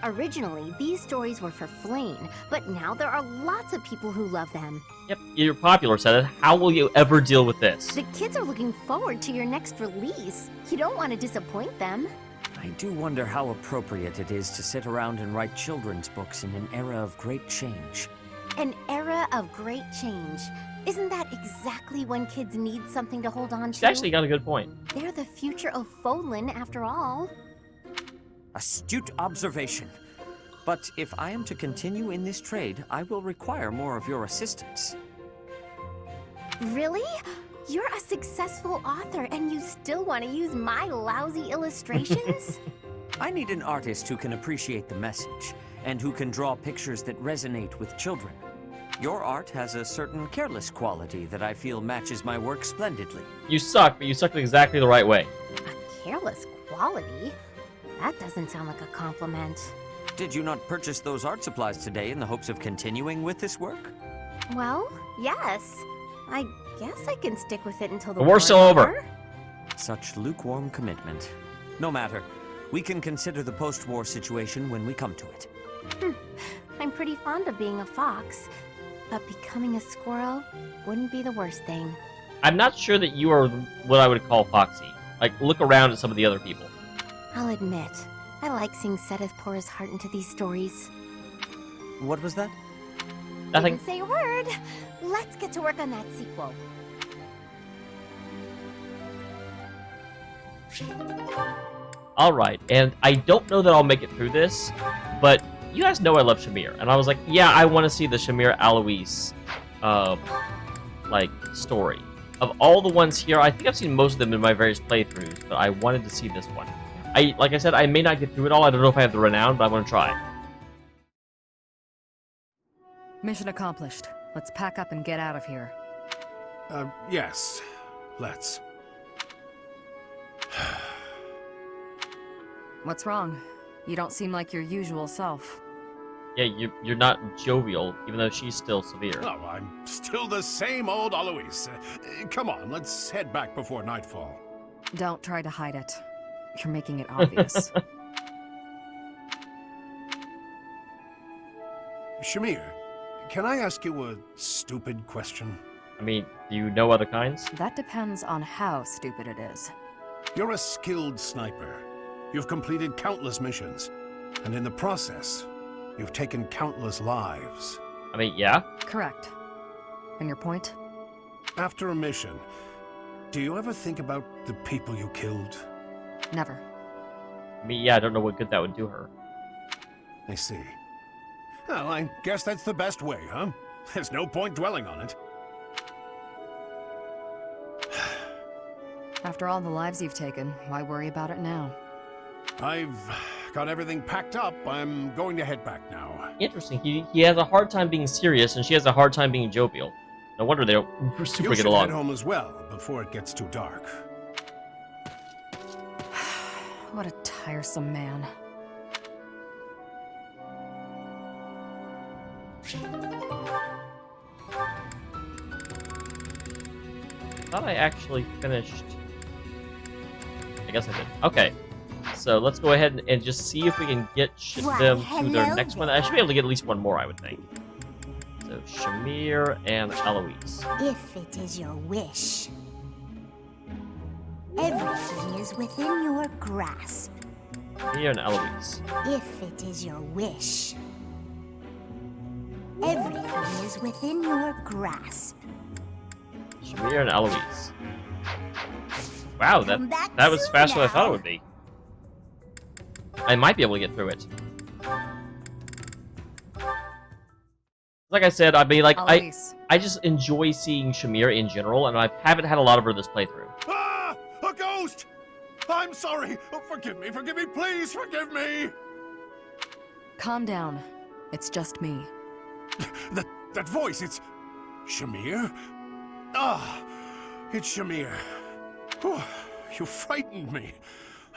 Originally, these stories were for Flame, but now there are lots of people who love them. Yep, you're popular, Sedith. How will you ever deal with this? The kids are looking forward to your next release. You don't want to disappoint them. I do wonder how appropriate it is to sit around and write children's books in an era of great change. An era of great change. Isn't that exactly when kids need something to hold on to? She actually got a good point. They're the future of Fodlan, after all. Astute observation. But if I am to continue in this trade, I will require more of your assistance. Really? You're a successful author and you still want to use my lousy illustrations? I need an artist who can appreciate the message, and who can draw pictures that resonate with children. Your art has a certain careless quality that I feel matches my work splendidly. You suck, but you suck exactly the right way. A careless quality? That doesn't sound like a compliment. Did you not purchase those art supplies today in the hopes of continuing with this work? Well, yes. I guess I can stick with it until the The war's still over. Such lukewarm commitment. No matter. We can consider the post-war situation when we come to it. I'm pretty fond of being a fox, but becoming a squirrel wouldn't be the worst thing. I'm not sure that you are what I would call foxy. Like, look around at some of the other people. I'll admit, I like seeing Sedith pour his heart into these stories. What was that? Nothing. Didn't say a word. Let's get to work on that sequel. Alright, and I don't know that I'll make it through this, but you guys know I love Shamir, and I was like, yeah, I want to see the Shamir Alois, like, story. Of all the ones here, I think I've seen most of them in my various playthroughs, but I wanted to see this one. Like I said, I may not get through it all. I don't know if I have the renown, but I want to try. Mission accomplished. Let's pack up and get out of here. Yes. Let's. What's wrong? You don't seem like your usual self. Yeah, you're not jovial, even though she's still severe. Oh, I'm still the same old Alois. Come on, let's head back before nightfall. Don't try to hide it. You're making it obvious. Shamir, can I ask you a stupid question? I mean, do you know other kinds? That depends on how stupid it is. You're a skilled sniper. You've completed countless missions. And in the process, you've taken countless lives. I mean, yeah? Correct. And your point? After a mission, do you ever think about the people you killed? Never. I mean, yeah, I don't know what good that would do her. I see. Well, I guess that's the best way, huh? There's no point dwelling on it. After all the lives you've taken, why worry about it now? I've got everything packed up. I'm going to head back now. Interesting. He has a hard time being serious, and she has a hard time being jovial. No wonder they're super You get should along. head home as well before it gets too dark. What a tiresome man. Thought I actually finished. I guess I did. Okay. So let's go ahead and just see if we can get them to their next one. I should be able to get at least one more, I would think. So Shamir and Eloise. If it is your wish. Everything is within your grasp. Shamir and Eloise. If it is your wish. Everything is within your grasp. Shamir and Eloise. Wow, that was faster than I thought it would be. I might be able to get through it. Like I said, I mean, like, I just enjoy seeing Shamir in general, and I haven't had a lot of her this playthrough. Ah! A ghost! I'm sorry! Oh, forgive me, please forgive me! Calm down. It's just me. That voice, it's... Shamir? Ah! It's Shamir. Whew, you frightened me.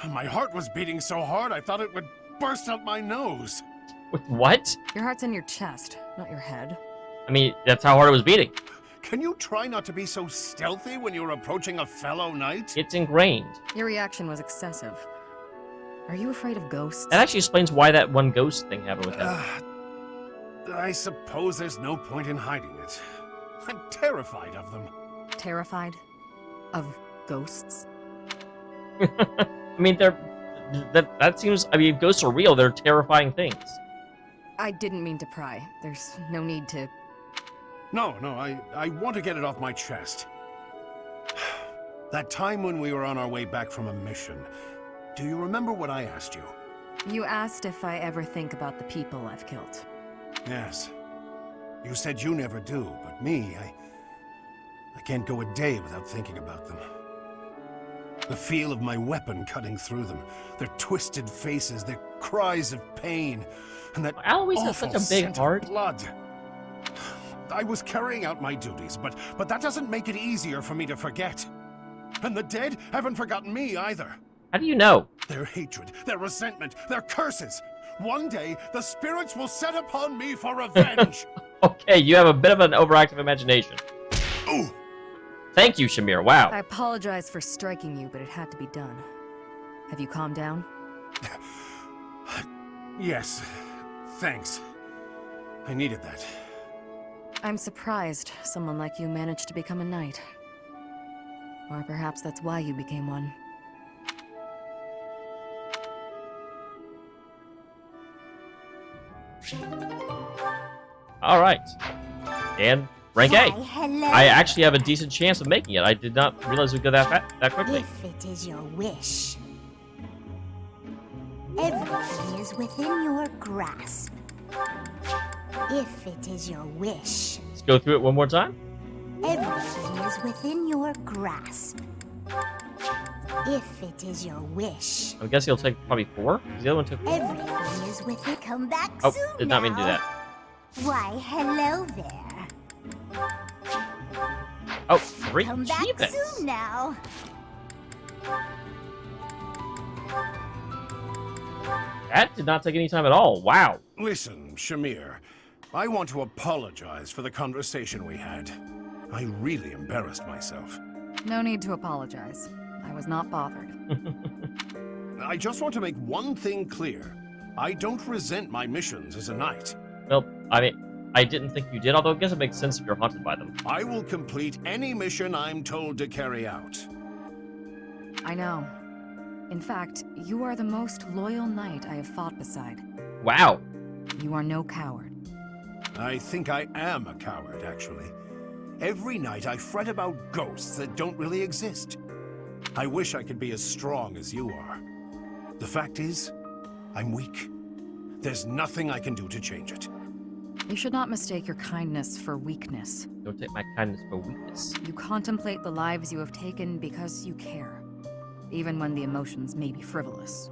My heart was beating so hard I thought it would burst out my nose. What? Your heart's in your chest, not your head. I mean, that's how hard it was beating. Can you try not to be so stealthy when you're approaching a fellow knight? It's ingrained. Your reaction was excessive. Are you afraid of ghosts? That actually explains why that one ghost thing happened with him. I suppose there's no point in hiding it. I'm terrified of them. Terrified? Of ghosts? I mean, that seems... I mean, if ghosts are real, they're terrifying things. I didn't mean to pry. There's no need to... No, I want to get it off my chest. That time when we were on our way back from a mission, do you remember what I asked you? You asked if I ever think about the people I've killed. Yes. You said you never do, but me, I can't go a day without thinking about them. The feel of my weapon cutting through them, their twisted faces, their cries of pain, and that Alois has awful such a big scent heart. of blood. I was carrying out my duties, but that doesn't make it easier for me to forget. And the dead haven't forgotten me either. How do you know? Their hatred, their resentment, their curses. One day, the spirits will set upon me for revenge. Okay, you have a bit of an overactive imagination. Ooh. Thank you, Shamir. Wow. I apologize for striking you, but it had to be done. Have you calmed down? Yes. Thanks. I needed that. I'm surprised someone like you managed to become a knight. Or perhaps that's why you became one. Alright. And rank A. hello. I actually have a decent chance of making it. I did not realize we'd go that quickly. If it is your wish. Everything is within your grasp. If it is your wish. Let's go through it one more time. Everything is within your grasp. If it is your wish. I guess he'll take probably 4. 'Cause the other one took... Everything is within. Come back Oh, soon did not mean to do now. that. Why, hello there. Oh, 3 Come back achievements. soon now. That did not take any time at all. Wow. Listen, Shamir, I want to apologize for the conversation we had. I really embarrassed myself. No need to apologize. I was not bothered. I just want to make one thing clear. I don't resent my missions as a knight. Well, I mean, I didn't think you did, although I guess it makes sense if you're haunted by them. I will complete any mission I'm told to carry out. I know. In fact, you are the most loyal knight I have fought beside. Wow. You are no coward. I think I am a coward, actually. Every night I fret about ghosts that don't really exist. I wish I could be as strong as you are. The fact is, I'm weak. There's nothing I can do to change it. You should not mistake your kindness for weakness. Don't take my kindness for weakness. You contemplate the lives you have taken because you care, even when the emotions may be frivolous.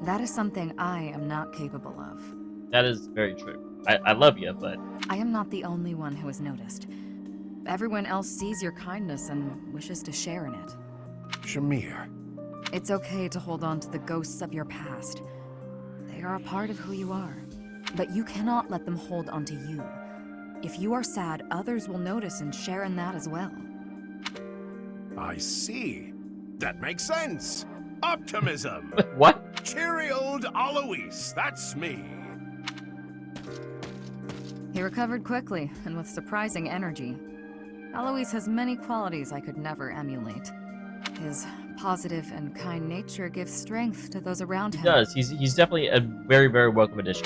That is something I am not capable of. That is very true. I love you, but... I am not the only one who has noticed. Everyone else sees your kindness and wishes to share in it. Shamir. It's okay to hold on to the ghosts of your past. They are a part of who you are. But you cannot let them hold onto you. If you are sad, others will notice and share in that as well. I see. That makes sense. Optimism. What? Cheery old Alois. That's me. He recovered quickly and with surprising energy. Alois has many qualities I could never emulate. His positive and kind nature gives strength to those around him. He does. He's definitely a very, very welcome addition.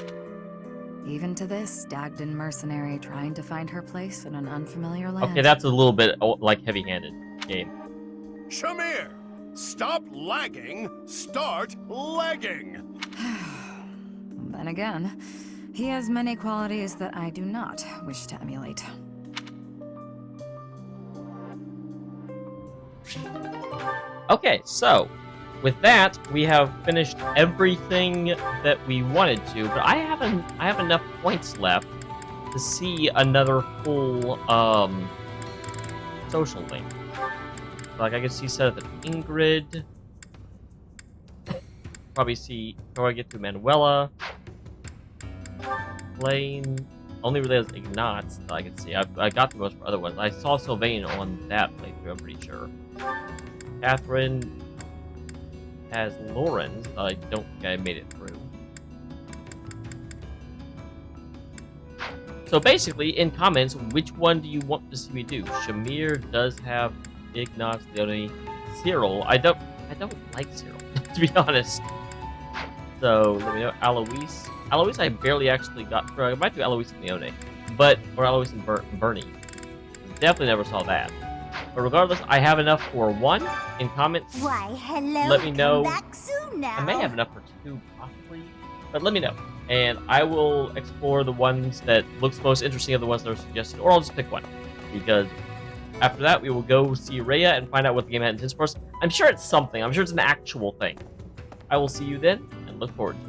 Even to this Dagdan mercenary trying to find her place in an unfamiliar land. Okay, that's a little bit, like, heavy-handed game. Shamir! Stop lagging! Start lagging! Then again, he has many qualities that I do not wish to emulate. Okay, so with that, we have finished everything that we wanted to, but I have enough points left to see another full social link. Like I can see set up at Ingrid. Probably get to Manuela. Blaine. Only really has Ignatz that I can see. I got the most for other ones. I saw Sylvain on that playthrough, I'm pretty sure. Catherine has Lorenz. I don't think I made it through. So basically, in comments, which one do you want to see me do? Shamir does have Ignatz, Leone, Cyril. I don't like Cyril, to be honest. So let me know. Alois. Alois I barely actually got through. I might do Alois and Leone. Or Alois and Bernie. Definitely never saw that. But regardless, I have enough for 1 in comments. Why, hello. Let me know. Come back soon now. I may have enough for 2, possibly. But let me know. And I will explore the ones that looks most interesting of the ones that are suggested. Or I'll just pick one. Because after that, we will go see Rhea and find out what the game had intends for us. I'm sure it's something. I'm sure it's an actual thing. I will see you then, and look forward to it.